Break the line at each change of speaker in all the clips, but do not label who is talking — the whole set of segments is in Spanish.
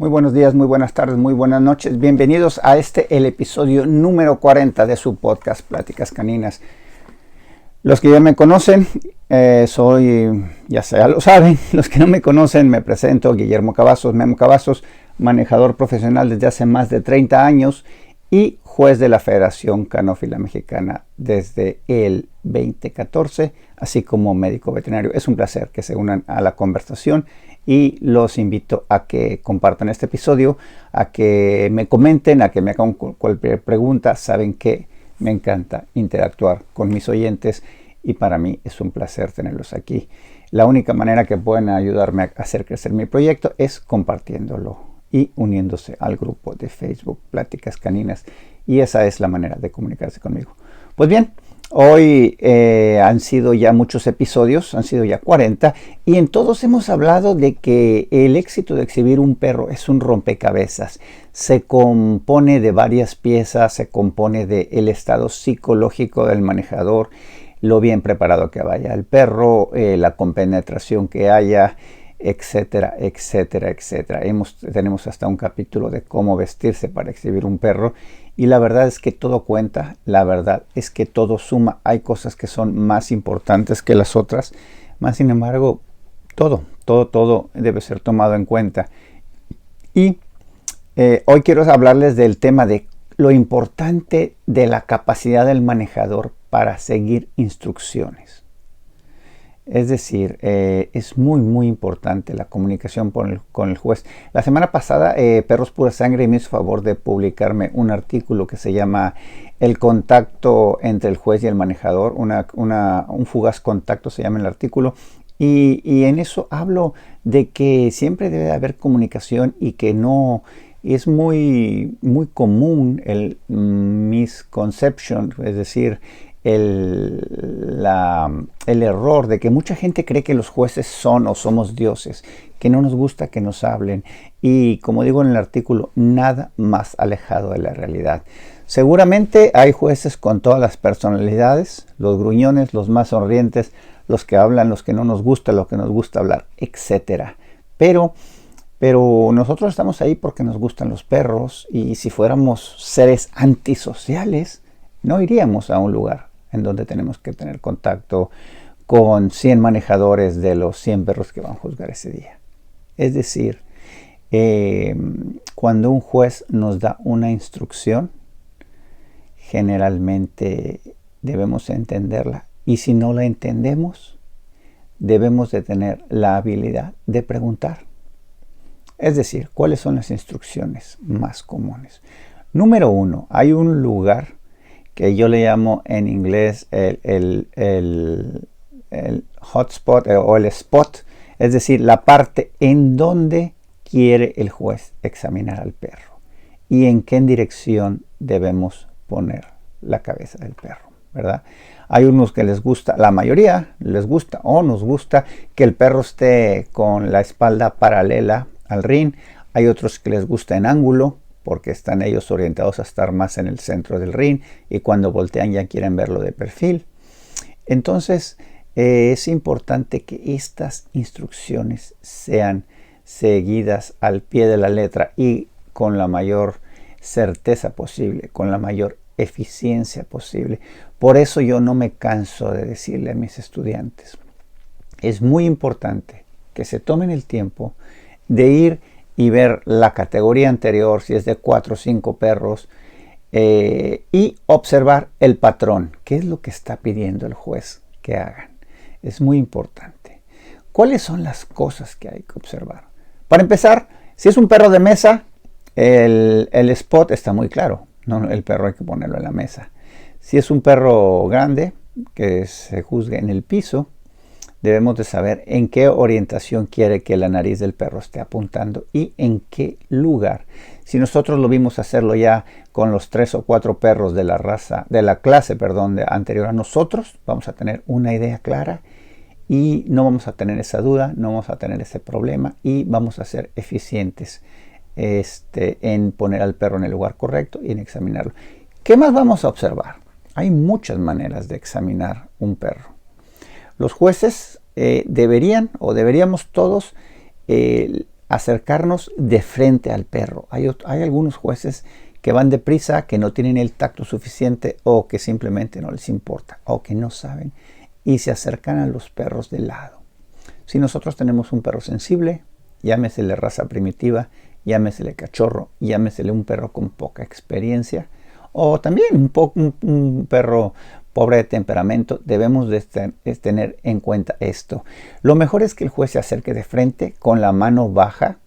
Muy buenos días, muy buenas tardes, muy buenas noches. Bienvenidos a el episodio número 40 de su podcast Pláticas Caninas. Los que ya me conocen, ya lo saben. Los que no me conocen, me presento, Guillermo Cavazos, Memo Cavazos, manejador profesional desde hace más de 30 años y juez de la Federación Canófila Mexicana desde el 2014, así como médico veterinario. Es un placer que se unan a la conversación y los invito a que compartan este episodio, a que me comenten, a que me hagan cualquier pregunta. Saben que me encanta interactuar con mis oyentes y para mí es un placer tenerlos aquí. La única manera que pueden ayudarme a hacer crecer mi proyecto es compartiéndolo y uniéndose al grupo de Facebook Pláticas Caninas, y esa es la manera de comunicarse conmigo. Pues bien, hoy han sido ya muchos episodios, han sido ya 40, y en todos hemos hablado de que el éxito de exhibir un perro es un rompecabezas. Se compone de varias piezas, se compone del estado psicológico del manejador, lo bien preparado que vaya el perro, la compenetración que haya, etcétera, etcétera, etcétera. Tenemos hasta un capítulo de cómo vestirse para exhibir un perro, y la verdad es que todo cuenta, la verdad es que todo suma. Hay cosas que son más importantes que las otras, más sin embargo, todo debe ser tomado en cuenta. Y hoy quiero hablarles del tema de lo importante de la capacidad del manejador para seguir instrucciones. Es decir, es muy importante la comunicación con el juez. La semana pasada, Perros Pura Sangre me hizo favor de publicarme un artículo que se llama El contacto entre el juez y el manejador, un fugaz contacto se llama el artículo, y en eso hablo de que siempre debe haber comunicación y que no es muy común el misconception, es decir, el error de que mucha gente cree que los jueces son o somos dioses, que no nos gusta que nos hablen, y como digo en el artículo, nada más alejado de la realidad. Seguramente hay jueces con todas las personalidades, los gruñones, los más sonrientes, los que hablan, los que no nos gusta, los que nos gusta hablar, etc. Pero nosotros estamos ahí porque nos gustan los perros, y si fuéramos seres antisociales, no iríamos a un lugar en donde tenemos que tener contacto con 100 manejadores de los 100 perros que van a juzgar ese día. Es decir, cuando un juez nos da una instrucción, generalmente debemos entenderla, y si no la entendemos, debemos de tener la habilidad de preguntar. Es decir, ¿cuáles son las instrucciones más comunes? Número 1, hay un lugar que yo le llamo en inglés el hotspot o el spot, es decir, la parte en donde quiere el juez examinar al perro y en qué dirección debemos poner la cabeza del perro, ¿verdad? Hay unos que les gusta, la mayoría les gusta o nos gusta que el perro esté con la espalda paralela al rin. Hay otros que les gusta en ángulo, porque están ellos orientados a estar más en el centro del ring, y cuando voltean ya quieren verlo de perfil. Entonces es importante que estas instrucciones sean seguidas al pie de la letra y con la mayor certeza posible, con la mayor eficiencia posible. Por eso yo no me canso de decirle a mis estudiantes, es muy importante que se tomen el tiempo de ir y ver la categoría anterior, si es de 4 o 5 perros, y observar el patrón. ¿Qué es lo que está pidiendo el juez que hagan? Es muy importante. ¿Cuáles son las cosas que hay que observar? Para empezar, si es un perro de mesa, el spot está muy claro. No, el perro hay que ponerlo en la mesa. Si es un perro grande, que se juzgue en el piso, debemos de saber en qué orientación quiere que la nariz del perro esté apuntando y en qué lugar. Si nosotros lo vimos hacerlo ya con los 3 o 4 perros de la clase anterior a nosotros, vamos a tener una idea clara y no vamos a tener esa duda, no vamos a tener ese problema, y vamos a ser eficientes en poner al perro en el lugar correcto y en examinarlo. ¿Qué más vamos a observar? Hay muchas maneras de examinar un perro. Los jueces deberíamos todos acercarnos de frente al perro. Hay algunos jueces que van deprisa, que no tienen el tacto suficiente o que simplemente no les importa o que no saben y se acercan a los perros de lado. Si nosotros tenemos un perro sensible, llámesele raza primitiva, llámesele cachorro, llámesele un perro con poca experiencia o también un perro pobre de temperamento, debemos de tener en cuenta esto. Lo mejor es que el juez se acerque de frente con la mano baja,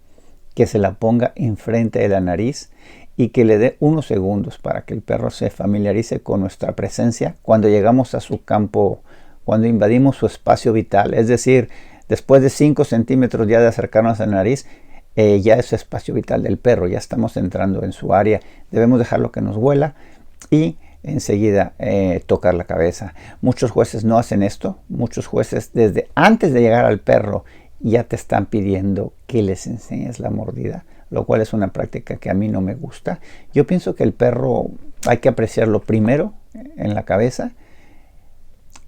que se la ponga enfrente de la nariz y que le dé unos segundos para que el perro se familiarice con nuestra presencia cuando llegamos a su campo, cuando invadimos su espacio vital. Es decir, después de 5 centímetros ya de acercarnos a la nariz, ya es espacio vital del perro, ya estamos entrando en su área. Debemos dejarlo que nos huela y enseguida tocar la cabeza. Muchos jueces no hacen esto. Muchos jueces desde antes de llegar al perro ya te están pidiendo que les enseñes la mordida, lo cual es una práctica que a mí no me gusta. Yo pienso que el perro hay que apreciarlo primero en la cabeza.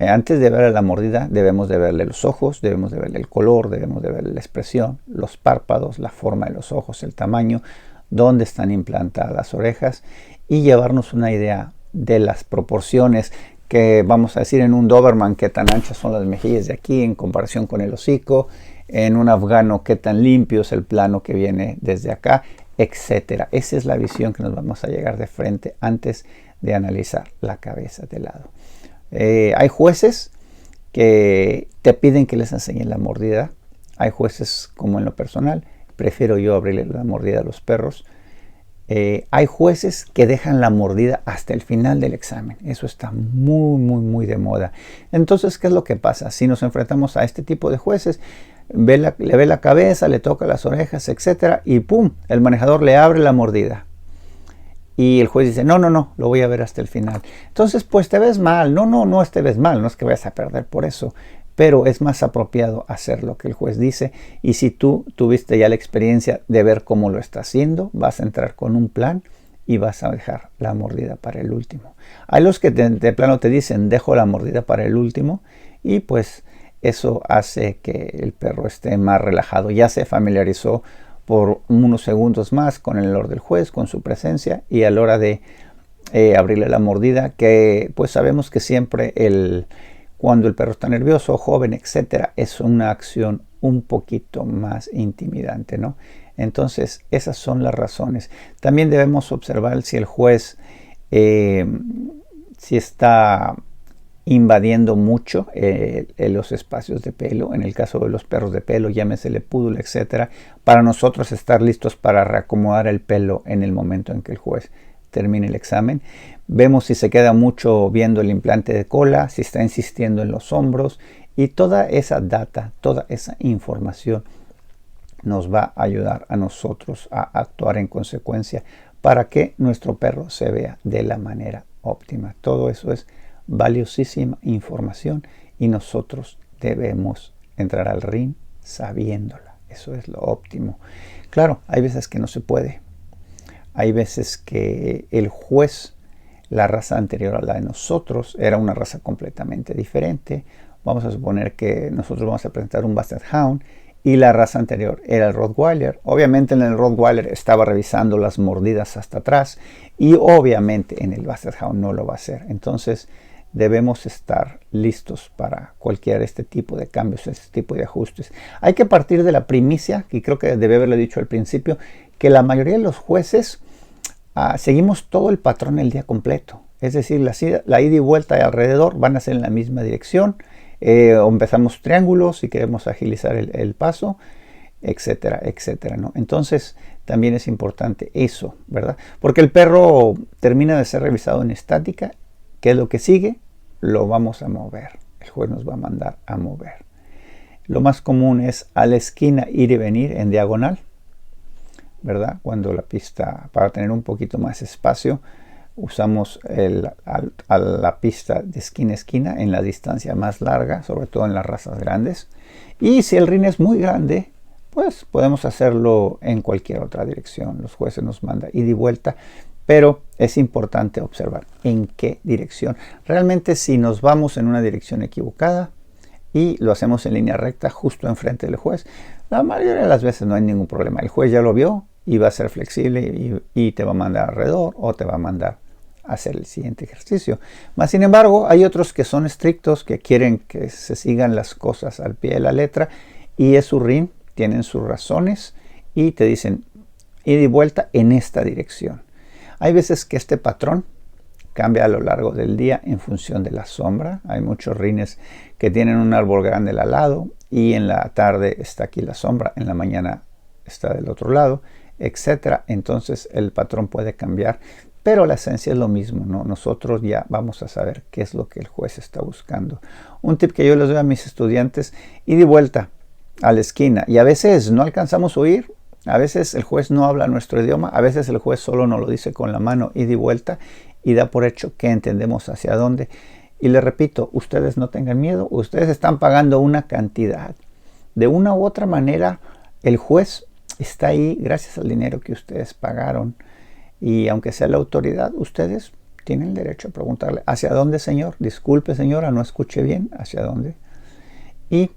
Antes de ver la mordida debemos de verle los ojos, debemos de verle el color, debemos de verle la expresión, los párpados, la forma de los ojos, el tamaño, dónde están implantadas las orejas y llevarnos una idea de las proporciones, que vamos a decir en un Doberman qué tan anchas son las mejillas de aquí en comparación con el hocico, en un afgano qué tan limpio es el plano que viene desde acá, etcétera. Esa es la visión que nos vamos a llegar de frente antes de analizar la cabeza de lado. Hay jueces que te piden que les enseñen la mordida. Hay jueces, como en lo personal, prefiero yo abrirle la mordida a los perros. Hay jueces que dejan la mordida hasta el final del examen. Eso está muy de moda. Entonces, ¿qué es lo que pasa? Si nos enfrentamos a este tipo de jueces, le ve la cabeza, le toca las orejas, etcétera, y ¡pum! El manejador le abre la mordida. Y el juez dice, no, lo voy a ver hasta el final. Entonces, pues te ves mal. No te ves mal. No es que vayas a perder por eso. Pero es más apropiado hacer lo que el juez dice. Y si tú tuviste ya la experiencia de ver cómo lo está haciendo, vas a entrar con un plan y vas a dejar la mordida para el último. Hay los que de plano te dicen, dejo la mordida para el último. Y pues eso hace que el perro esté más relajado. Ya se familiarizó por unos segundos más con el olor del juez, con su presencia. Y a la hora de abrirle la mordida, que pues sabemos que siempre cuando el perro está nervioso, joven, etcétera, es una acción un poquito más intimidante, ¿no? Entonces, esas son las razones. También debemos observar si el juez si está invadiendo mucho los espacios de pelo. En el caso de los perros de pelo, llámesele poodle, etcétera, para nosotros estar listos para reacomodar el pelo en el momento en que el juez termine el examen. Vemos si se queda mucho viendo el implante de cola, si está insistiendo en los hombros, y toda esa data, toda esa información nos va a ayudar a nosotros a actuar en consecuencia para que nuestro perro se vea de la manera óptima. Todo eso es valiosísima información y nosotros debemos entrar al ring sabiéndola. Eso es lo óptimo. Claro, hay veces que no se puede. Hay veces que el juez, la raza anterior a la de nosotros, era una raza completamente diferente. Vamos a suponer que nosotros vamos a presentar un Basset Hound y la raza anterior era el Rottweiler. Obviamente en el Rottweiler estaba revisando las mordidas hasta atrás y obviamente en el Basset Hound no lo va a hacer. Entonces debemos estar listos para cualquier este tipo de cambios, este tipo de ajustes. Hay que partir de la primicia, que creo que debe haberlo dicho al principio, que la mayoría de los jueces seguimos todo el patrón el día completo. Es decir, la ida y vuelta y alrededor van a ser en la misma dirección. O empezamos triángulos y queremos agilizar el paso, etcétera, etcétera, ¿no? Entonces también es importante eso, ¿verdad? Porque el perro termina de ser revisado en estática. ¿Qué es lo que sigue? Lo vamos a mover. El juez nos va a mandar a mover. Lo más común es a la esquina ir y venir en diagonal, ¿verdad? Cuando la pista, para tener un poquito más espacio, usamos a la pista de esquina a esquina en la distancia más larga, sobre todo en las razas grandes. Y si el ring es muy grande, pues podemos hacerlo en cualquier otra dirección. Los jueces nos mandan ida y vuelta, pero es importante observar en qué dirección. Realmente si nos vamos en una dirección equivocada y lo hacemos en línea recta justo enfrente del juez, La mayoría de las veces no hay ningún problema. El juez ya lo vio y va a ser flexible y te va a mandar alrededor o te va a mandar a hacer el siguiente ejercicio. Mas, sin embargo, hay otros que son estrictos, que quieren que se sigan las cosas al pie de la letra y es su RIN, tienen sus razones y te dicen ida y vuelta en esta dirección. Hay veces que este patrón cambia a lo largo del día en función de la sombra. Hay muchos rines que tienen un árbol grande al lado y en la tarde está aquí la sombra, en la mañana está del otro lado, etcétera. Entonces el patrón puede cambiar, pero la esencia es lo mismo, ¿no? Nosotros ya vamos a saber qué es lo que el juez está buscando. Un tip que yo les doy a mis estudiantes: ida y vuelta a la esquina, y a veces no alcanzamos a oír. A veces el juez no habla nuestro idioma, a veces el juez solo nos lo dice con la mano, ida y vuelta, y da por hecho que entendemos hacia dónde. Y les repito, ustedes no tengan miedo, ustedes están pagando una cantidad. De una u otra manera, el juez está ahí gracias al dinero que ustedes pagaron. Y aunque sea la autoridad, ustedes tienen el derecho a preguntarle, ¿hacia dónde, señor? Disculpe, señora, no escuché bien, ¿hacia dónde? Y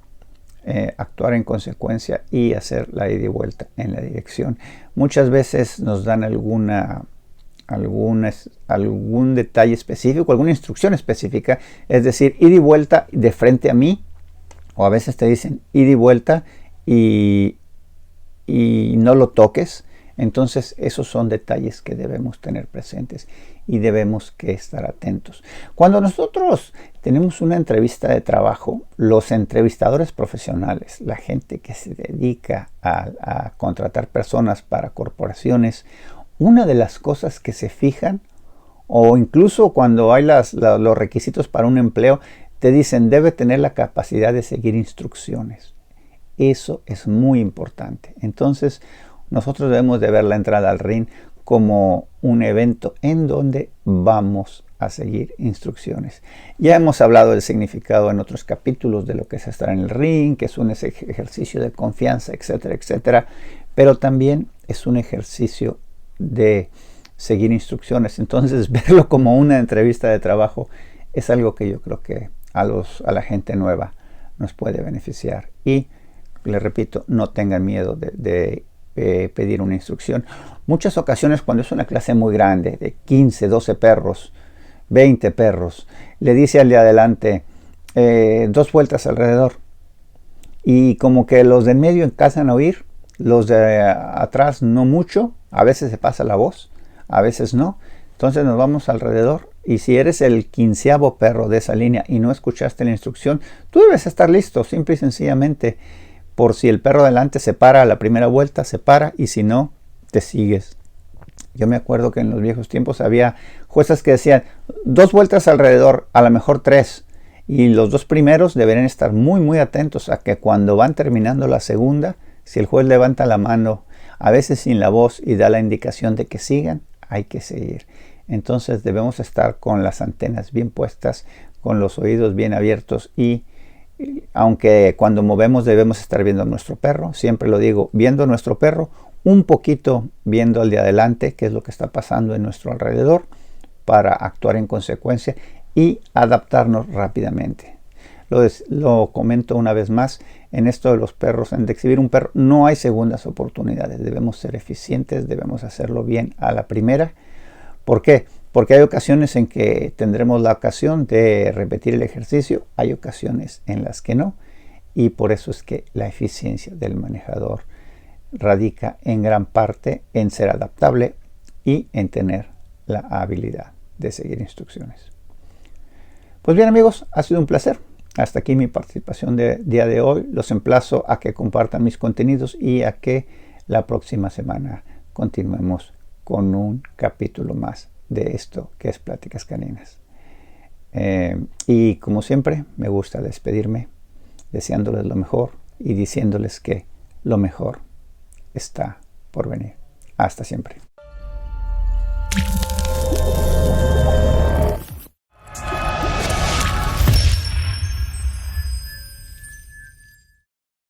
actuar en consecuencia y hacer la ida y vuelta en la dirección. Muchas veces nos dan algún detalle específico, alguna instrucción específica, es decir, ida y vuelta de frente a mí, o a veces te dicen ida y vuelta y no lo toques. Entonces esos son detalles que debemos tener presentes y debemos que estar atentos. Cuando nosotros tenemos una entrevista de trabajo, los entrevistadores profesionales, la gente que se dedica a contratar personas para corporaciones, una de las cosas que se fijan, o incluso cuando hay los requisitos para un empleo, te dicen debe tener la capacidad de seguir instrucciones. Eso es muy importante. Entonces, nosotros debemos de ver la entrada al ring como un evento en donde vamos a seguir instrucciones. Ya hemos hablado del significado en otros capítulos de lo que es estar en el ring, que es un ejercicio de confianza, etcétera, etcétera. Pero también es un ejercicio de seguir instrucciones. Entonces, verlo como una entrevista de trabajo es algo que yo creo que a la gente nueva nos puede beneficiar. Y les repito, no tengan miedo de pedir una instrucción. Muchas ocasiones cuando es una clase muy grande, de 15, 12 perros, 20 perros, le dice al de adelante 2 vueltas alrededor. Y como que los de en medio alcanzan a oír, los de atrás no mucho, a veces se pasa la voz, a veces no. Entonces nos vamos alrededor y si eres el 15º perro de esa línea y no escuchaste la instrucción, tú debes estar listo, simple y sencillamente. Por si el perro delante se para a la primera vuelta, se para, y si no, te sigues. Yo me acuerdo que en los viejos tiempos había jueces que decían 2 vueltas alrededor, a lo mejor 3. Y los 2 primeros deberían estar muy muy atentos a que cuando van terminando la segunda, si el juez levanta la mano, a veces sin la voz, y da la indicación de que sigan, hay que seguir. Entonces debemos estar con las antenas bien puestas, con los oídos bien abiertos y aunque cuando movemos debemos estar viendo a nuestro perro, siempre lo digo, viendo a nuestro perro, un poquito viendo al de adelante, qué es lo que está pasando en nuestro alrededor, para actuar en consecuencia y adaptarnos rápidamente. Lo comento una vez más, en esto de los perros, en de exhibir un perro, no hay segundas oportunidades, debemos ser eficientes, debemos hacerlo bien a la primera. ¿Por qué? Porque hay ocasiones en que tendremos la ocasión de repetir el ejercicio, hay ocasiones en las que no, y por eso es que la eficiencia del manejador radica en gran parte en ser adaptable y en tener la habilidad de seguir instrucciones. Pues bien, amigos, ha sido un placer. Hasta aquí mi participación del día de hoy. Los emplazo a que compartan mis contenidos y a que la próxima semana continuemos con un capítulo más de esto que es Pláticas Caninas. Y como siempre, me gusta despedirme deseándoles lo mejor y diciéndoles que lo mejor está por venir. Hasta siempre.